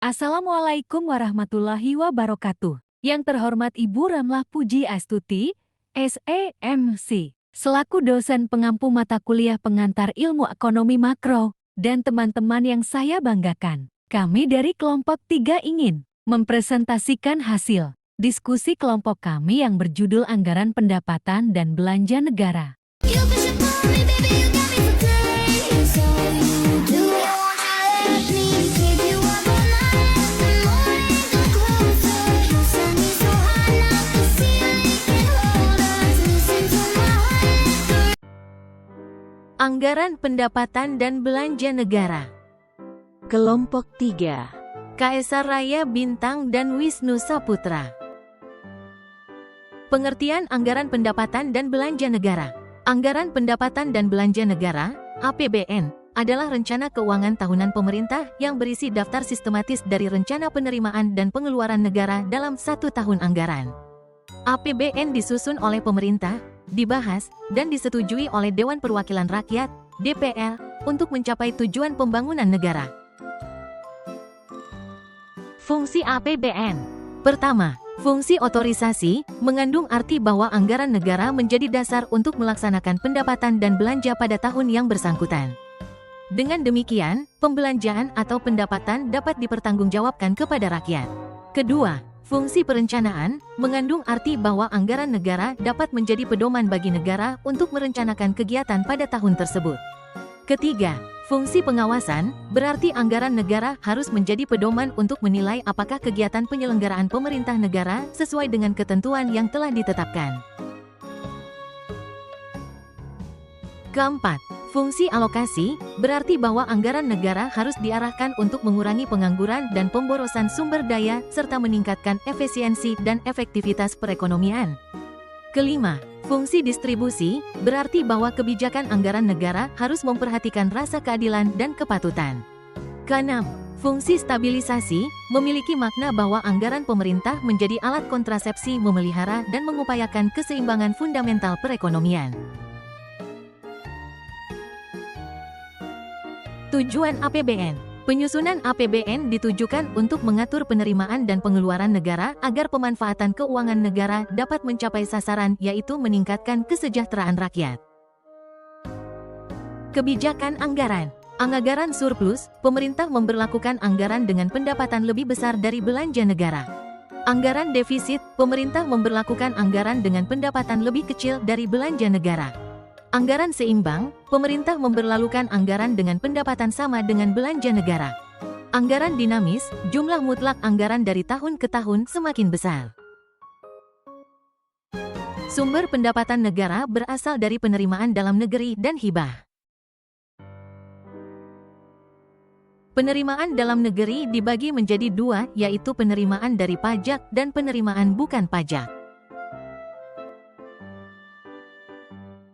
Assalamualaikum warahmatullahi wabarakatuh. Yang terhormat Ibu Ramlah Puji Astuti, SEMC, selaku dosen pengampu mata kuliah pengantar ilmu ekonomi makro, dan teman-teman yang saya banggakan. Kami dari kelompok 3 ingin mempresentasikan hasil diskusi kelompok kami yang berjudul Anggaran Pendapatan dan Belanja Negara. Anggaran Pendapatan dan Belanja Negara. Kelompok 3. Kaisar Raya Bintang dan Wisnu Saputra. Pengertian Anggaran Pendapatan dan Belanja Negara. Anggaran Pendapatan dan Belanja Negara, APBN, adalah rencana keuangan tahunan pemerintah yang berisi daftar sistematis dari rencana penerimaan dan pengeluaran negara dalam satu tahun anggaran. APBN disusun oleh pemerintah, dibahas, dan disetujui oleh Dewan Perwakilan Rakyat, DPR, untuk mencapai tujuan pembangunan negara. Fungsi APBN. Pertama, fungsi otorisasi, mengandung arti bahwa anggaran negara menjadi dasar untuk melaksanakan pendapatan dan belanja pada tahun yang bersangkutan. Dengan demikian, pembelanjaan atau pendapatan dapat dipertanggungjawabkan kepada rakyat. Kedua, fungsi perencanaan, mengandung arti bahwa anggaran negara dapat menjadi pedoman bagi negara untuk merencanakan kegiatan pada tahun tersebut. Ketiga, fungsi pengawasan, berarti anggaran negara harus menjadi pedoman untuk menilai apakah kegiatan penyelenggaraan pemerintah negara sesuai dengan ketentuan yang telah ditetapkan. Keempat, fungsi alokasi, berarti bahwa anggaran negara harus diarahkan untuk mengurangi pengangguran dan pemborosan sumber daya, serta meningkatkan efisiensi dan efektivitas perekonomian. Kelima, fungsi distribusi, berarti bahwa kebijakan anggaran negara harus memperhatikan rasa keadilan dan kepatutan. Keenam, fungsi stabilisasi, memiliki makna bahwa anggaran pemerintah menjadi alat kontrasepsi memelihara dan mengupayakan keseimbangan fundamental perekonomian. Tujuan APBN. Penyusunan APBN ditujukan untuk mengatur penerimaan dan pengeluaran negara agar pemanfaatan keuangan negara dapat mencapai sasaran, yaitu meningkatkan kesejahteraan rakyat. Kebijakan anggaran. Anggaran surplus, pemerintah memberlakukan anggaran dengan pendapatan lebih besar dari belanja negara. Anggaran defisit, pemerintah memberlakukan anggaran dengan pendapatan lebih kecil dari belanja negara. Anggaran seimbang, pemerintah memberlakukan anggaran dengan pendapatan sama dengan belanja negara. Anggaran dinamis, jumlah mutlak anggaran dari tahun ke tahun semakin besar. Sumber pendapatan negara berasal dari penerimaan dalam negeri dan hibah. Penerimaan dalam negeri dibagi menjadi dua, yaitu penerimaan dari pajak dan penerimaan bukan pajak.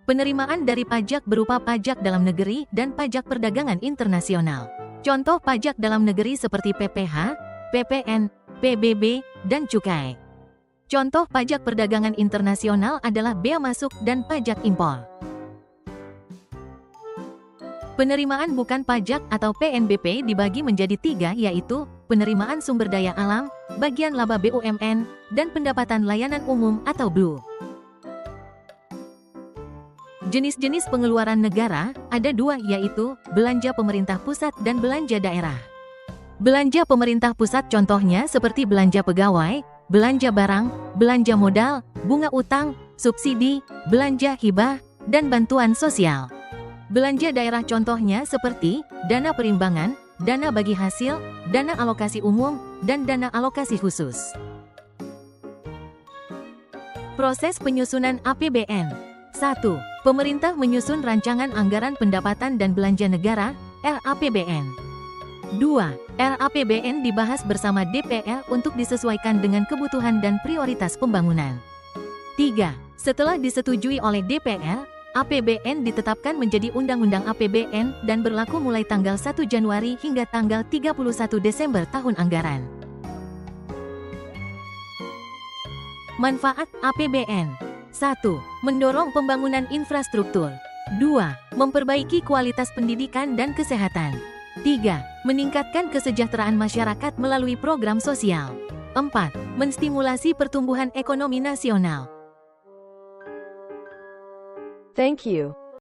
Penerimaan dari pajak berupa pajak dalam negeri dan pajak perdagangan internasional. Contoh pajak dalam negeri seperti PPh, PPN, PBB, dan cukai. Contoh pajak perdagangan internasional adalah bea masuk dan pajak impor. Penerimaan bukan pajak atau PNBP dibagi menjadi tiga, yaitu penerimaan sumber daya alam, bagian laba BUMN, dan pendapatan layanan umum atau BLU. Jenis-jenis pengeluaran negara ada dua, yaitu belanja pemerintah pusat dan belanja daerah. Belanja pemerintah pusat contohnya seperti belanja pegawai, belanja barang, belanja modal, bunga utang, subsidi, belanja hibah, dan bantuan sosial. Belanja daerah contohnya seperti dana perimbangan, dana bagi hasil, dana alokasi umum, dan dana alokasi khusus. Proses penyusunan APBN. 1. Pemerintah menyusun rancangan anggaran pendapatan dan belanja negara, RAPBN. 2. RAPBN dibahas bersama DPR untuk disesuaikan dengan kebutuhan dan prioritas pembangunan. 3. Setelah disetujui oleh DPR, APBN ditetapkan menjadi Undang-Undang APBN dan berlaku mulai tanggal 1 Januari hingga tanggal 31 Desember tahun anggaran. Manfaat APBN. 1. Mendorong pembangunan infrastruktur. 2. Memperbaiki kualitas pendidikan dan kesehatan. 3. Meningkatkan kesejahteraan masyarakat melalui program sosial. 4. Menstimulasi pertumbuhan ekonomi nasional. Thank you.